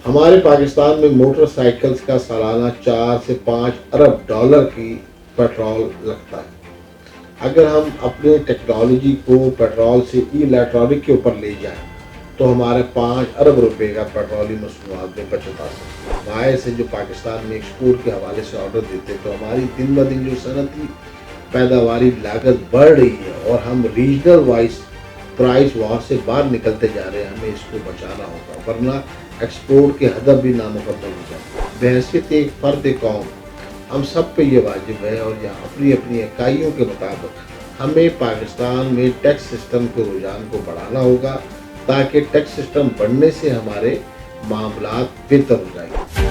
ہمارے پاکستان میں motor cycles کا سالانہ 4 سے 5 ارب ڈالر کی پیٹرول لگتا ہے۔ اگر ہم اپنے ٹیکنالوجی کو پیٹرول سے الیکٹرانک کے اوپر لے جائیں تو ہمارے 5 ارب روپے کا پیٹرولی مصنوعات میں بچت آ سکتی ہے۔ باہر سے جو پاکستان میں ایکسپورٹ کے حوالے سے آرڈر دیتے تو ہماری دن بہ دن جو صنعتی پیداواری لاگت بڑھ رہی ہے اور ہم ریجنل وائز پرائس وار سے باہر نکلتے جا رہے ہیں، ہمیں اس کو بچانا ہوگا ورنہ ایکسپورٹ کے ہدف بھی نامکمل ہو جائے۔ بحیثیت ایک فرد قوم ہم سب پہ یہ واجب ہے اور یہاں اپنی اپنی اکائیوں کے مطابق ہمیں پاکستان میں ٹیکس سسٹم کے رجحان کو بڑھانا ہوگا تاکہ ٹیکس سسٹم بڑھنے سے ہمارے معاملات بہتر ہو جائیں گے۔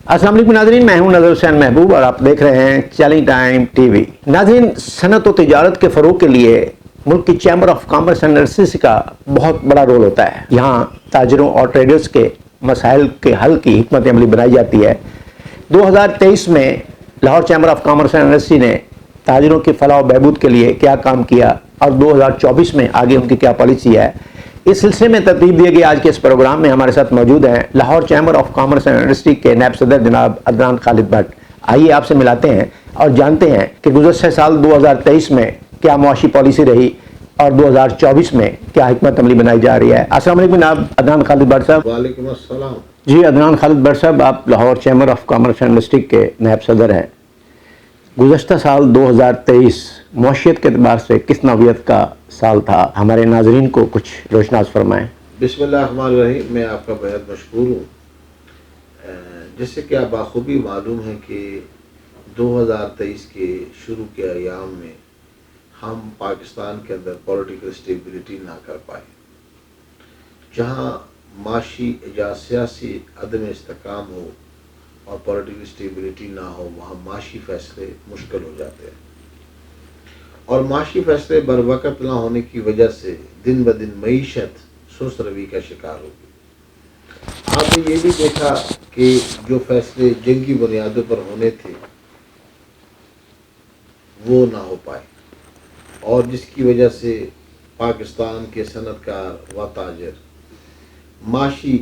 السلام علیکم ناظرین، میں ہوں نظر حسین محبوب اور آپ دیکھ رہے ہیں چیلنج ٹائم ٹی وی۔ ناظرین، صنعت و تجارت کے فروغ کے لیے ملک کی chamber of commerce and industries کا بہت بڑا رول ہوتا ہے۔ یہاں تاجروں اور ٹریڈرز کے مسائل کے حل کی حکمت عملی بنائی جاتی ہے۔ 2023 میں Lahore chamber of commerce and industry نے تاجروں کی فلاح و بہبود کے لیے کیا کام کیا اور 2024 میں آگے ان کی کیا پالیسی ہے، اس سلسلے میں ترتیب دیے گئے آج کے اس پروگرام میں ہمارے ساتھ موجود ہیں Lahore chamber of commerce and industry کے نائب صدر جناب عدنان خالد بٹ۔ آئیے آپ سے ملاتے ہیں اور جانتے ہیں کہ گزشتہ سال 2023 میں کیا معاشی پالیسی رہی اور 2024 میں کیا حکمت عملی بنائی جا رہی ہے۔ السلام علیکم جناب عدنان خالد بٹ صاحب۔ وعلیکم السلام۔ جی عدنان خالد بٹ صاحب، آپ Lahore chamber of commerce and industry کے نائب صدر ہیں۔ گزشتہ سال 2023 معاشیت کے اعتبار سے کس نوعیت کا سال تھا؟ ہمارے ناظرین کو کچھ روشناس فرمائیں۔ بسم اللہ الرحمن الرحیم۔ میں آپ کا بہت مشکور ہوں۔ جیسے کہ آپ بخوبی معلوم ہے کہ 2023 کے شروع کے ایام میں ہم پاکستان کے اندر پولیٹیکل اسٹیبلٹی نہ کر پائے۔ جہاں معاشی یا سیاسی عدم استحکام ہو اور پولیٹیکل اسٹیبلٹی نہ ہو، وہاں معاشی فیصلے مشکل ہو جاتے ہیں، اور معاشی فیصلے بر وقت نہ ہونے کی وجہ سے دن بہ دن معیشت سست روی کا شکار ہوگی۔ آپ نے یہ بھی دیکھا کہ جو فیصلے جنگی بنیادوں پر ہونے تھے وہ نہ ہو پائے، اور جس کی وجہ سے پاکستان کے صنعت کار و تاجر معاشی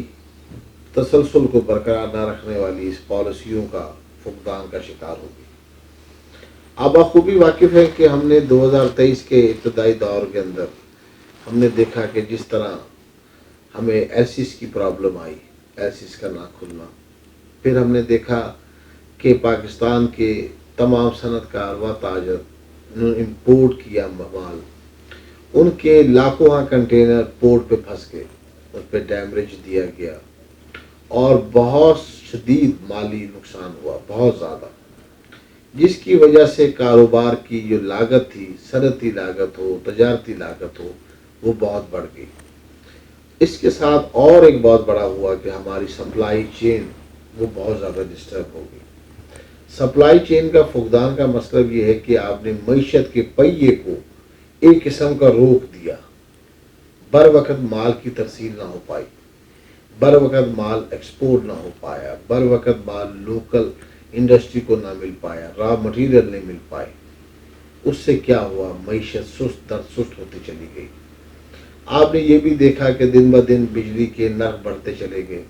تسلسل کو برقرار نہ رکھنے والی اس پالیسیوں کا فقدان کا شکار ہوگی۔ آپ بخوبی واقف ہیں کہ ہم نے 2023 کے ابتدائی دور کے اندر ہم نے دیکھا کہ جس طرح ہمیں ایلسیز کی پرابلم آئی، ایلسیز کا نہ کھلنا، پھر ہم نے دیکھا کہ پاکستان کے تمام صنعت کار و تاجر نے امپورٹ کیا مال، ان کے لاکھوں کنٹینر پورٹ پہ پھنس گئے، ان پہ ڈیمریج دیا گیا اور بہت شدید مالی نقصان ہوا، بہت زیادہ، جس کی وجہ سے کاروبار کی جو لاگت تھی، صنعتی لاگت ہو، تجارتی لاگت ہو، وہ بہت بڑھ گئی۔ اس کے ساتھ اور ایک بہت بڑا ہوا کہ ہماری سپلائی چین وہ بہت زیادہ ڈسٹرب ہو گئی۔ سپلائی چین کا فقدان کا مطلب یہ ہے کہ آپ نے معیشت کے پہیے کو ایک قسم کا روک دیا، بر وقت مال کی ترسیل نہ ہو پائی، بر وقت مال ایکسپورٹ نہ ہو پایا، بر وقت مال لوکل انڈسٹری کو نہ مل پایا، را مٹیریل نہیں مل پائے۔ اس سے کیا ہوا؟ معیشت سست در سست ہوتی چلی گئی۔ آپ نے یہ بھی دیکھا کہ دن بہ دن بجلی کے نرخ بڑھتے چلے گئے،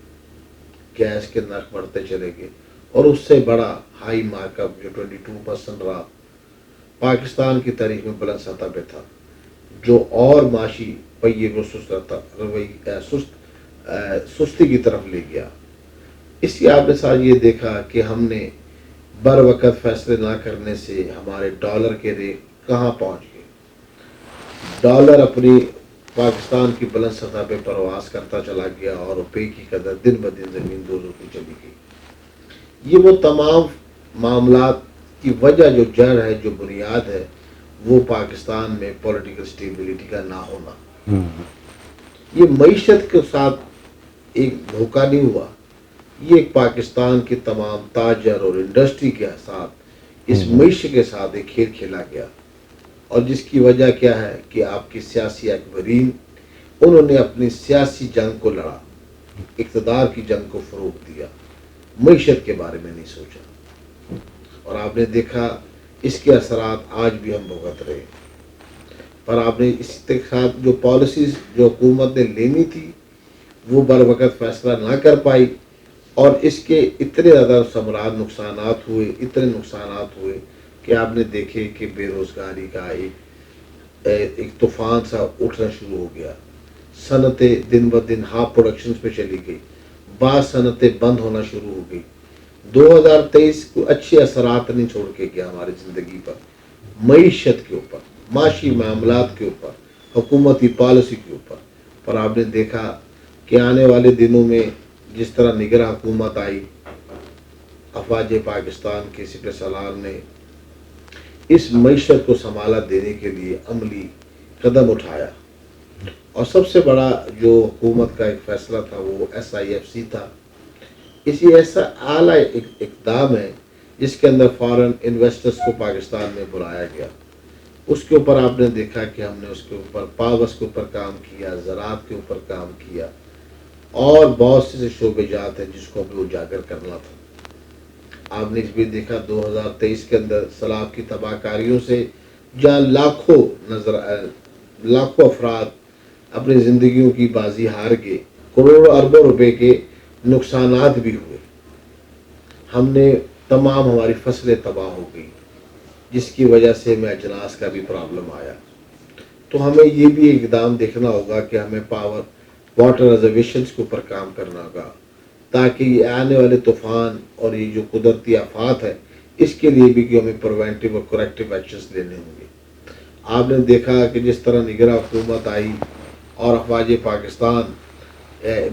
گیس کے نرخ بڑھتے چلے گئے، اور اس سے بڑا ہائی مارک اپ جو 22% رہا، پاکستان کی تاریخ میں بلند سطح پہ تھا، جو اور معاشی پہیے کو سستی کی طرف لے گیا۔ اس کی آپ نے ساتھ یہ دیکھا کہ ہم نے بر وقت فیصلے نہ کرنے سے ہمارے ڈالر کے ریٹ کہاں پہنچ گئے۔ ڈالر اپنی پاکستان کی بلند سطح پہ پرواز کرتا چلا گیا اور روپے کی قدر دن بہ دن زمین دوزوں کی چلی گئی۔ یہ وہ تمام معاملات کی وجہ، جو جڑ ہے، جو بنیاد ہے، وہ پاکستان میں پولیٹیکل اسٹیبلٹی کا نہ ہونا۔ یہ معیشت کے ساتھ ایک دھوکہ نہیں ہوا، یہ ایک پاکستان کے تمام تاجر اور انڈسٹری کے ساتھ، اس معیشت کے ساتھ ایک کھیل کھیلا گیا، اور جس کی وجہ کیا ہے کہ آپ کی سیاسی اکبرین، انہوں نے اپنی سیاسی جنگ کو لڑا، اقتدار کی جنگ کو فروغ دیا، معیشت کے بارے میں نہیں سوچا، اور آپ نے دیکھا اس کے اثرات آج بھی ہم بھگت رہے ہیں۔ پر آپ نے اس کے ساتھ جو پالیسیز جو حکومت نے لینی تھی وہ بر وقت فیصلہ نہ کر پائی، اور اس کے اتنے زیادہ ثمرات نقصانات ہوئے کہ آپ نے دیکھے کہ بے روزگاری کا ایک طوفان سا اٹھنا شروع ہو گیا، صنعتیں دن بہ دن ہاف پروڈکشن پہ چلی گئی، بعض صنعتیں بند ہونا شروع ہو گئی۔ 2023 کو اچھے اثرات نہیں چھوڑ کے گیا ہماری زندگی پر، معیشت کے اوپر، معاشی معاملات کے اوپر، حکومتی پالیسی کے اوپر۔ پر آپ نے دیکھا کہ آنے والے دنوں میں جس طرح نگراں حکومت آئی، افواج پاکستان کے سپہ سالار نے اس معیشت کو سنبھالا دینے کے لیے عملی قدم اٹھایا، اور سب سے بڑا جو حکومت کا ایک فیصلہ تھا وہ SIFC تھا۔ اسی ایسا اعلیٰ اقدام ہے جس کے اندر فارن انویسٹرز کو پاکستان میں بلایا گیا۔ اس کے اوپر آپ نے دیکھا کہ ہم نے اس کے اوپر پاورز کے اوپر کام کیا، زراعت کے اوپر کام کیا، اور بہت سے شعبے جات ہیں جس کو ہمیں اجاگر کرنا تھا۔ آپ نے اس بھی دیکھا 2023 کے اندر سیلاب کی تباہ کاریوں سے جہاں لاکھوں افراد اپنی زندگیوں کی بازی ہار گئے، کروڑوں اربوں روپے کے نقصانات بھی ہوئے، ہماری فصلیں تباہ ہو گئی، جس کی وجہ سے ہمیں اجناس کا بھی پرابلم آیا۔ تو ہمیں یہ بھی اقدام دیکھنا ہوگا کہ ہمیں واٹر ریزرویشنز کے اوپر کام کرنا ہوگا، تاکہ یہ آنے والے طوفان اور یہ جو قدرتی آفات ہے اس کے لیے بھی کہ ہمیں پریونٹیو اور کریکٹیو ایکشنز لینے ہوں گے۔ آپ نے دیکھا کہ جس طرح نگراں حکومت آئی اور افواج پاکستان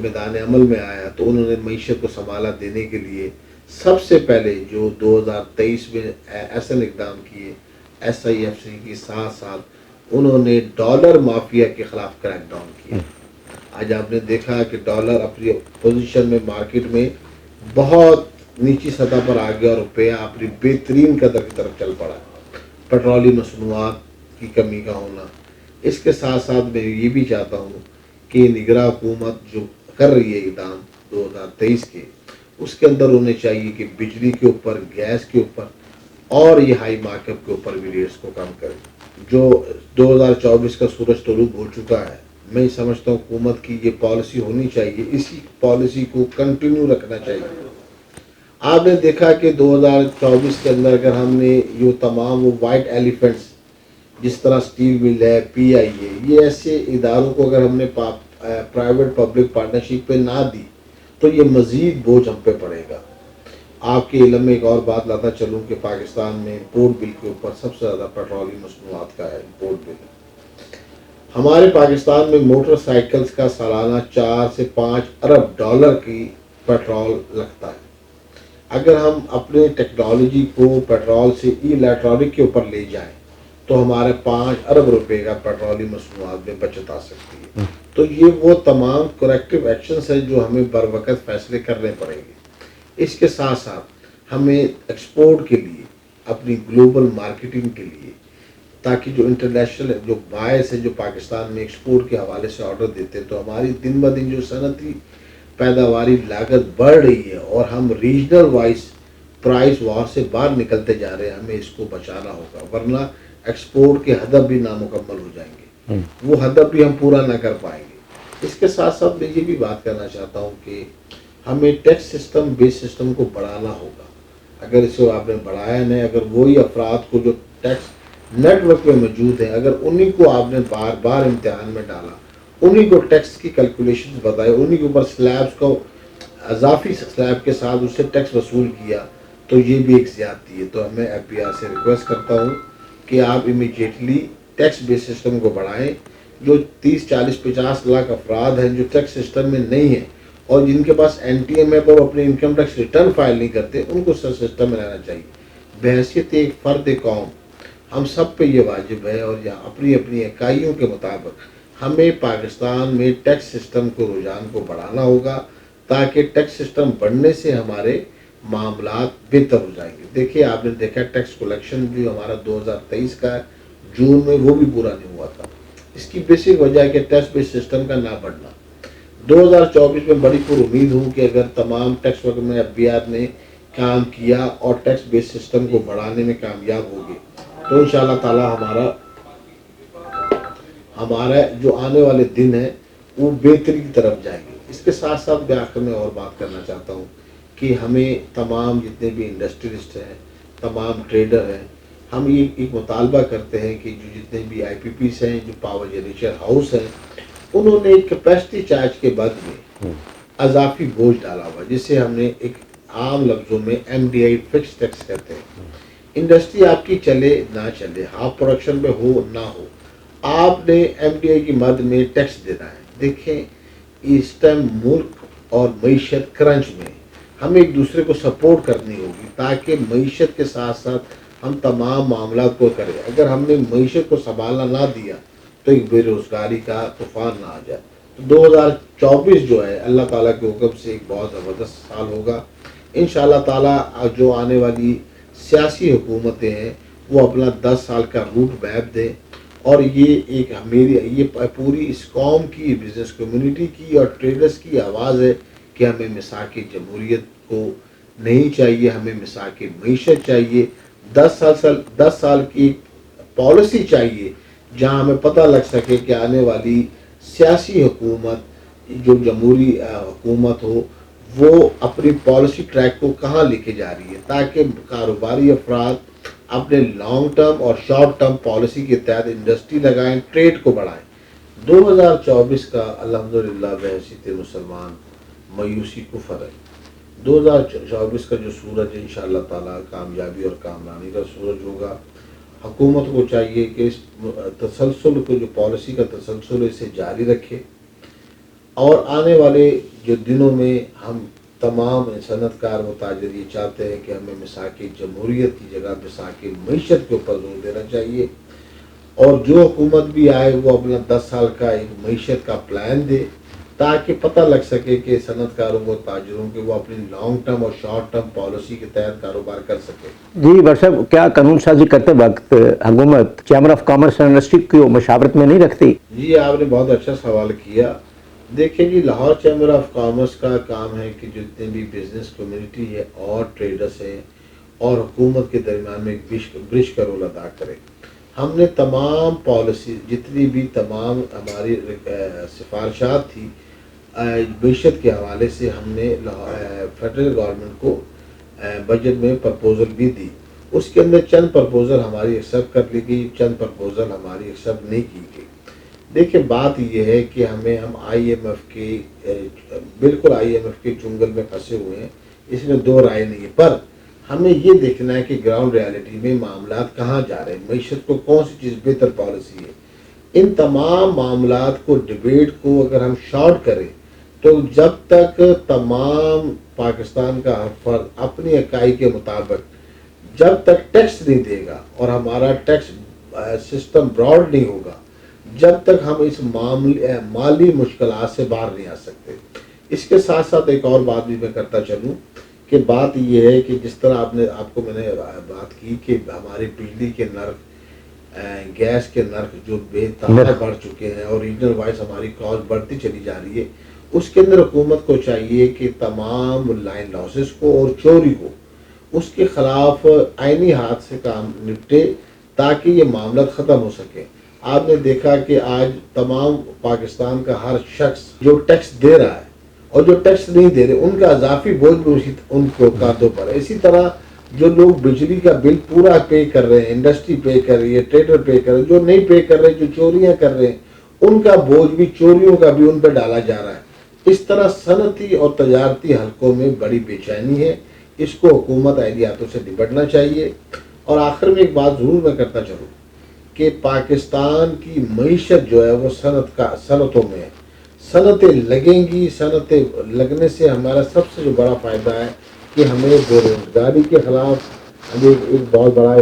میدان عمل میں آیا، تو انہوں نے معیشت کو سنبھالا دینے کے لیے سب سے پہلے جو 2023 میں ایسے اقدام کیے، SIFC کے ساتھ ساتھ انہوں نے ڈالر مافیا کے خلاف کریک ڈاؤن کیا۔ آج آپ نے دیکھا کہ ڈالر اپنی پوزیشن میں مارکیٹ میں بہت نیچی سطح پر آ گیا اور روپیہ اپنی بہترین قدر کی طرف چل پڑا۔ پیٹرولی مصنوعات کی کمی کا ہونا، اس کے ساتھ ساتھ میں یہ بھی چاہتا ہوں کہ نگراں حکومت جو کر رہی ہے اقدام 2023 کے، اس کے اندر ہونے چاہیے کہ بجلی کے اوپر، گیس کے اوپر اور یہ ہائی مارک اپ کے اوپر بھی ریٹس کو کم کریں۔ جو 2024 کا سورج طلوع ہو چکا ہے، میں سمجھتا ہوں حکومت کی یہ پالیسی ہونی چاہیے، اسی پالیسی کو کنٹینیو رکھنا چاہیے۔ آپ نے دیکھا کہ 2024 کے اندر اگر ہم نے یہ تمام وہ وائٹ ایلیفنٹس جس طرح اسٹیل مل ہے، PIA، یہ ایسے اداروں کو اگر ہم نے پرائیویٹ پبلک پارٹنرشپ پہ نہ دی تو یہ مزید بوجھ ہم پہ پڑے گا۔ آپ کے علم میں ایک اور بات لاتا چلوں کہ پاکستان میں امپورٹ بل کے اوپر سب سے زیادہ پیٹرولی مصنوعات کا ہے امپورٹ بل۔ ہمارے پاکستان میں موٹر سائیکلز کا سالانہ 4 سے 5 ارب ڈالر کی پیٹرول لگتا ہے۔ اگر ہم اپنے ٹیکنالوجی کو پیٹرول سے الیکٹرانک کے اوپر لے جائیں تو ہمارے 5 ارب روپے کا پیٹرولی مصنوعات میں بچت آ سکتی ہے۔ تو یہ وہ تمام کریکٹیو ایکشنز ہیں جو ہمیں بر وقت فیصلے کرنے پڑیں گے۔ اس کے ساتھ ساتھ ہمیں ایکسپورٹ کے لیے، اپنی گلوبل مارکیٹنگ کے لیے، تاکہ جو انٹرنیشنل جو بائرس ہیں جو پاکستان میں ایکسپورٹ کے حوالے سے آرڈر دیتے ہیں، تو ہماری دن بہ دن جو صنعتی پیداواری لاگت بڑھ رہی ہے اور ہم ریجنل وائز پرائس وار سے باہر نکلتے جا رہے ہیں، ہمیں اس کو بچانا ہوگا، ورنہ ایکسپورٹ کے ہدف بھی نامکمل ہو جائیں گے، وہ ہدف بھی ہم پورا نہ کر پائیں گے۔ اس کے ساتھ ساتھ میں یہ بھی بات کرنا چاہتا ہوں کہ ہمیں ٹیکس سسٹم بیس سسٹم کو بڑھانا ہوگا۔ اگر اس کو آپ نے بڑھایا نہیں، اگر وہی افراد کو جو ٹیکس نیٹ ورک میں موجود ہیں، اگر انہی کو آپ نے بار بار امتحان میں ڈالا، انہی کو ٹیکس کی کیلکولیشن بتائے، انہی کے اوپر سلیبس کو اضافی سلیب کے ساتھ اس سے ٹیکس وصول کیا، تو یہ بھی ایک زیادتی ہے۔ تو میں FBR سے ریکویسٹ کرتا ہوں کہ آپ امیجیٹلی ٹیکس بیس سسٹم کو بڑھائیں۔ جو 30 40 50 لاکھ افراد ہیں جو ٹیکس سسٹم میں نہیں ہیں اور جن کے پاس NTM ہے پر وہ اپنے انکم ٹیکس ریٹرن فائل نہیں کرتے، ان کو سسٹم میں رہنا چاہیے۔ بحیثیت ایک فرد قوم ہم سب پہ یہ واجب ہے، اور یا اپنی اپنی اکائیوں کے مطابق ہمیں پاکستان میں ٹیکس سسٹم کو رجحان کو بڑھانا ہوگا، تاکہ ٹیکس سسٹم بڑھنے سے ہمارے معاملات بہتر ہو جائیں گے۔ دیکھیے آپ نے دیکھا ٹیکس کلیکشن جو ہمارا 2023 کا ہے، جون میں وہ بھی پورا نہیں ہوا تھا۔ اس کی بیسک وجہ ہے کہ ٹیکس بیس سسٹم کا نہ بڑھنا۔ 2024 میں بڑی پر امید ہوں کہ اگر تمام ٹیکس وقت میں FBR نے کام کیا اور ٹیکس بیس سسٹم کو بڑھانے میں کامیاب ہوگی، تو انشاءاللہ تعالی ہمارا ہمارا جو آنے والے دن ہیں وہ بہتری کی طرف جائیں گے۔ اس کے ساتھ ساتھ میں آخر میں اور بات کرنا چاہتا ہوں کہ ہمیں تمام جتنے بھی انڈسٹریلسٹ ہیں، تمام ٹریڈر ہیں، ہم یہ ایک مطالبہ کرتے ہیں کہ جو جتنے بھی آئی پی پیز ہیں، جو پاور جنریشن ہاؤس ہیں، انہوں نے ایک کیپیسٹی چارج کے بعد میں اضافی بوجھ ڈالا ہوا، جسے ہم نے ایک عام لفظوں میں M D I fix tax کہتے ہیں۔ انڈسٹری آپ کی چلے نہ چلے، ہاف پروڈکشن میں ہو نہ ہو، آپ نے ایم ڈی آئی کی مد میں ٹیکس دینا ہے۔ دیکھیں اس ٹائم ملک اور معیشت کرنچ میں ہمیں ایک دوسرے کو سپورٹ کرنی ہوگی تاکہ معیشت کے ساتھ ساتھ ہم تمام معاملات کو کریں۔ اگر ہم نے معیشت کو سنبھالنا نہ دیا تو ایک بے روزگاری کا طوفان نہ آ جائے۔ تو 2024 جو ہے اللہ تعالیٰ کے حکم سے ایک بہت زبردست سال ہوگا انشاءاللہ تعالیٰ۔ جو آنے والی سیاسی حکومتیں ہیں وہ اپنا 10 سال کا روٹ میپ دیں، اور یہ ایک میری یہ پوری اس قوم کی، بزنس کمیونٹی کی اور ٹریڈرز کی آواز ہے کہ ہمیں مساق جمہوریت کو نہیں چاہیے، ہمیں مساق معیشت چاہیے۔ 10 سال کی پالیسی چاہیے جہاں ہمیں پتہ لگ سکے کہ آنے والی سیاسی حکومت جو جمہوری حکومت ہو وہ اپنی پالیسی ٹریک کو کہاں لے کے جا رہی ہے، تاکہ کاروباری افراد اپنے لانگ ٹرم اور شارٹ ٹرم پالیسی کے تحت انڈسٹری لگائیں، ٹریڈ کو بڑھائیں۔ 2024 کا الحمدللہ بحیثیت مسلمان مایوسی کفر ہے۔ 2024 کا جو سورج ہے انشاءاللہ تعالیٰ کامیابی اور کامرانی کا سورج ہوگا۔ حکومت کو چاہیے کہ اس تسلسل کو، جو پالیسی کا تسلسل ہے، اسے جاری رکھے، اور آنے والے جو دنوں میں ہم تمام صنعت کار و تاجر یہ چاہتے ہیں کہ ہمیں مساق جمہوریت کی جگہ مساق معیشت کے اوپر زور دینا چاہیے، اور جو حکومت بھی آئے وہ اپنا 10 سال کا ایک معیشت کا پلان دے تاکہ پتہ لگ سکے کہ صنعت کاروں کو، تاجروں کے، وہ اپنی لانگ ٹرم اور شارٹ ٹرم پالیسی کے تحت کاروبار کر سکے۔ جی بٹ صاحب، کیا قانون سازی کرتے وقت حکومت chamber of commerce and industry کو مشاورت میں نہیں رکھتی؟ جی آپ نے بہت اچھا سوال کیا۔ دیکھیں جی، لاہور چیمبر آف کامرس کا کام ہے کہ جتنے بھی بزنس کمیونٹی ہے اور ٹریڈرز ہیں اور حکومت کے درمیان میں ایک برج کا رول ادا کرے۔ ہم نے تمام پالیسی، جتنی بھی تمام ہماری سفارشات تھی معیشت کے حوالے سے، ہم نے فیڈرل گورنمنٹ کو بجٹ میں پرپوزل بھی دی۔ اس کے اندر چند پرپوزل ہماری ایکسیپٹ کر لی گئی، چند پرپوزل ہماری ایکسیپٹ نہیں کی گئی۔ دیکھیں بات یہ ہے کہ ہم آئی ایم ایف کے بالکل آئی ایم ایف کے چنگل میں پھنسے ہوئے ہیں، اس میں دو رائے نہیں ہے، پر ہمیں یہ دیکھنا ہے کہ گراؤنڈ ریالٹی میں معاملات کہاں جا رہے ہیں، معیشت کو کون سی چیز بہتر پالیسی ہے۔ ان تمام معاملات کو، ڈیبیٹ کو اگر ہم شارٹ کریں تو جب تک تمام پاکستان کا ہر فرد اپنی اکائی کے مطابق جب تک ٹیکس نہیں دے گا اور ہمارا ٹیکس سسٹم براڈ نہیں ہوگا، جب تک ہم اس مالی مشکلات سے باہر نہیں آ سکتے۔ اس کے ساتھ ساتھ ایک اور بات بھی میں کرتا چلوں کہ بات یہ ہے کہ جس طرح آپ کو میں نے بات کی کہ ہماری بجلی کے نرخ، گیس کے نرخ جو بے تحاشا بڑھ چکے ہیں اور ریجنل وائز ہماری کاسٹ بڑھتی چلی جا رہی ہے، اس کے اندر حکومت کو چاہیے کہ تمام لائن لاسز کو اور چوری کو، اس کے خلاف آئینی ہاتھ سے کام نپٹے تاکہ یہ معاملات ختم ہو سکے۔ آپ نے دیکھا کہ آج تمام پاکستان کا ہر شخص جو ٹیکس دے رہا ہے اور جو ٹیکس نہیں دے رہے، ان کا اضافی بوجھ بھی ان کو کاندھوں پر ہے۔ اسی طرح جو لوگ بجلی کا بل پورا پے کر رہے ہیں، انڈسٹری پے کر رہی ہے، ٹریڈر پے کر رہے ہیں، جو نہیں پے کر رہے، جو چوریاں کر رہے ہیں، ان کا بوجھ بھی، چوریوں کا بھی ان پہ ڈالا جا رہا ہے۔ اس طرح صنعتی اور تجارتی حلقوں میں بڑی بے چینی ہے، اس کو حکومت اہلیاتوں سے نپٹنا چاہیے۔ اور آخر میں ایک بات ضرور میں کرتا چلوں کہ پاکستان کی معیشت جو ہے وہ صنعتوں میں ہے، صنعتیں لگیں گی، صنعتیں لگنے سے ہمارا سب سے جو بڑا فائدہ ہے کہ ہمیں بے روزگاری کے خلاف ہمیں ایک بہت بڑا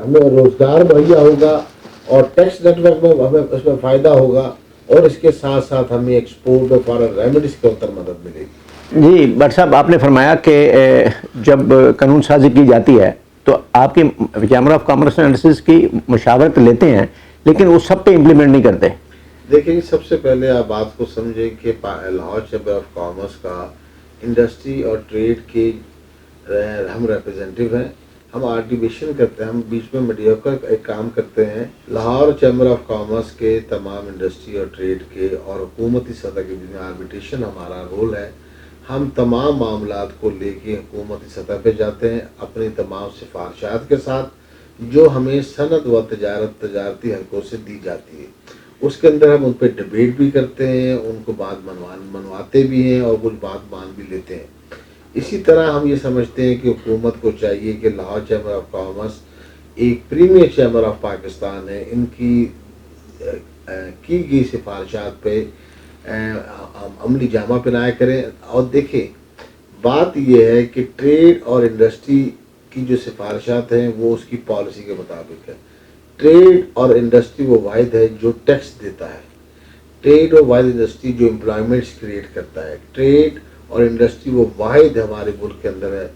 ہمیں روزگار مہیا ہوگا، اور ٹیکس نیٹ ورک میں ہمیں اس میں فائدہ ہوگا، اور اس کے ساتھ ساتھ ہمیں ایکسپورٹ اور فارن ریمیڈیز کے اوپر مدد ملے گی۔ جی بٹ صاحب، آپ نے فرمایا کہ جب قانون سازی کی جاتی ہے تو آپ کی chamber of commerce and industries کی مشاورت لیتے ہیں، لیکن وہ سب پہ امپلیمنٹ نہیں کرتے۔ دیکھیں سب سے پہلے آپ بات کو سمجھیں کہ لاہور چیمبر آف کامرس کا انڈسٹری اور ٹریڈ کے ہم ریپرزینٹیو ہیں۔ ہم آرٹیفیشن کرتے ہیں، ہم بیچ میں میڈیوکر ایک کام کرتے ہیں۔ لاہور چیمبر آف کامرس کے تمام انڈسٹری اور ٹریڈ کے اور حکومتی سطح کے بیچ میں آربیٹریشن ہمارا رول ہے۔ ہم تمام معاملات کو لے کے حکومتی سطح پہ جاتے ہیں اپنی تمام سفارشات کے ساتھ جو ہمیں صنعت و تجارتی حلقوں سے دی جاتی ہے۔ اس کے اندر ہم ان پہ ڈبیٹ بھی کرتے ہیں، ان کو بات منواتے بھی ہیں اور کچھ بات مان بھی لیتے ہیں۔ اسی طرح ہم یہ سمجھتے ہیں کہ حکومت کو چاہیے کہ لاہور چیمبر آف کامرس ایک پریمیئر چیمبر آف پاکستان ہے، ان کی گئی سفارشات پہ عملی جامہ پہنایا کریں۔ اور دیکھیں بات یہ ہے کہ ٹریڈ اور انڈسٹری کی جو سفارشات ہیں وہ اس کی پالیسی کے مطابق ہے۔ ٹریڈ اور انڈسٹری وہ واحد ہے جو ٹیکس دیتا ہے، ٹریڈ اور واحد انڈسٹری جو امپلائمنٹس کریٹ کرتا ہے، ٹریڈ اور انڈسٹری وہ واحد ہمارے ملک کے اندر ہے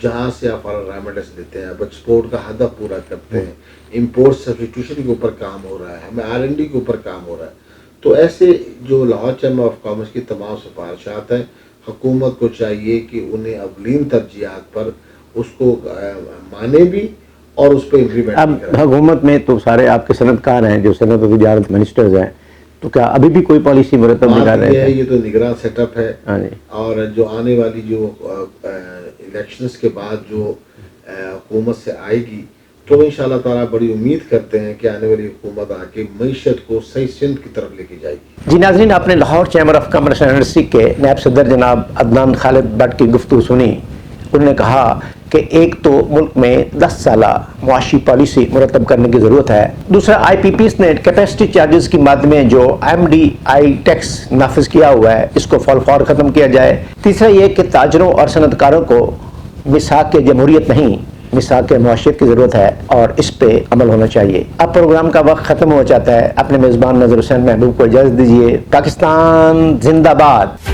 جہاں سے آپ را میٹرس لیتے ہیں، آپ ایکسپورٹ کا ہدف پورا کرتے ہیں، امپورٹ سبسٹیٹیوشن کے اوپر کام ہو رہا ہے، ہمیں R&D کے اوپر کام ہو رہا ہے۔ تو ایسے جو لاہور چیمبر آف کامرس کی تمام سفارشات ہیں، حکومت کو چاہیے کہ انہیں اولین ترجیحات پر اس کو مانے بھی اور اس پہ امپلیمنٹ اب بھی کریں۔ حکومت میں تو سارے آپ کے صنعت کار ہیں جو صنعت و تجارت منسٹرز ہیں، تو کیا ابھی بھی کوئی پالیسی مرتب نہیں کر بات رہے یہ ہے، ہیں؟ یہ تو نگراں سیٹ اپ ہے ہاں جی، اور جو آنے والی جو الیکشنز کے بعد جو حکومت سے آئے گی تو انشاءاللہ تعالیٰ بڑی امید کرتے ہیں کہ آنے والی حکومت آ کے معیشت کو صحیح سمت کی طرف لے کے جائے گی۔ جی ناظرین، آپ نے Lahore chamber of commerce and industry کے نائب صدر جناب عدنان خالد بٹ کی گفتگو سنی۔ انہوں نے کہا کہ ایک تو ملک میں 10 سالہ معاشی پالیسی مرتب کرنے کی ضرورت ہے، دوسرا IPPs نے کیپیسٹی چارجز کی مد میں جو MDI ٹیکس نافذ کیا ہوا ہے اس کو فال فور ختم کیا جائے، تیسرا یہ کہ تاجروں اور صنعت کاروں کو میثاق جمہوریت نہیں میثاق معاشیت کی ضرورت ہے اور اس پہ عمل ہونا چاہیے۔ اب پروگرام کا وقت ختم ہو جاتا ہے، اپنے میزبان نظر حسین محبوب کو اجازت دیجیے۔ پاکستان زندہ باد۔